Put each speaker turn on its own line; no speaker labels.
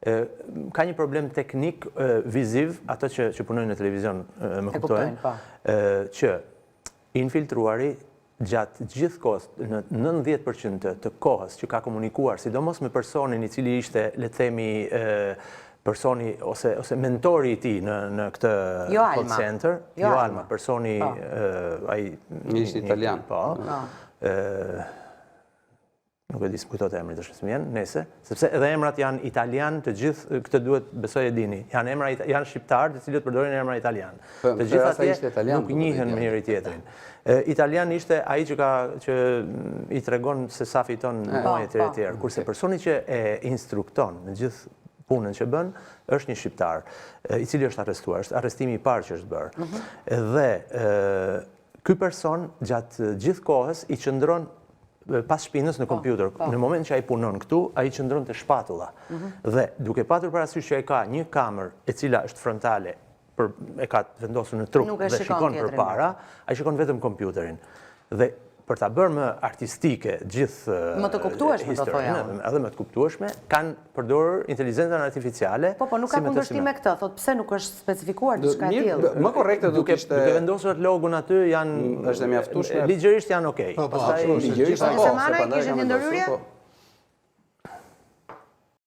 ka një problem teknik viziv, ato që punojnë në televizion më kuptojnë, që infiltruari gjatë gjithë kohës, në 90% të kohës që ka komunikuar, sidomos me personin i cili ishte, le të themi, personi ose mentori i tij në këtë call center, Jo Alma, personi ai
ishte italian.
Po. Nuk e di s'kujtohet emri të shpesmien, nese, sepse edhe emrat janë italian, të gjithë këtë duhet besoj e dini. Janë shqiptarë të cilët përdorin emra italian. Të gjithë atje nuk njihen me njëri tjetrin. Italian ishte ai që i tregon se sa fiton muajt e tjerë, kurse personi që e instrukton në gjithë punën që bën, është një shqiptar, i cili është arrestuar, është arrestimi i parë që është bërë. Dhe ky person gjatë gjithë kohës i qëndron pas shpinës në kompjuter. Në moment që ai punon këtu, ai qëndron te shpatulla. Dhe duke patur parasysh që ai ka një kamerë e cila është frontale, e ka vendosur në trup dhe shikon përpara, ai shikon vetëm kompjuterin. Dhe për ta bërë më artistike gjithë
më të kuptueshme, do thoja.
Edhe më të kuptueshme, kanë përdorur inteligencën artificiale.
Po, nuk ka kundërshtim me këtë, thot pse nuk është specifikuar diçka e tillë.
Më korrekte do të ishte
duke vendosur logun aty janë
është e mjaftueshme.
Ligjërisht janë okay.
Ligjërisht
Semana kishte një ndërhyrje?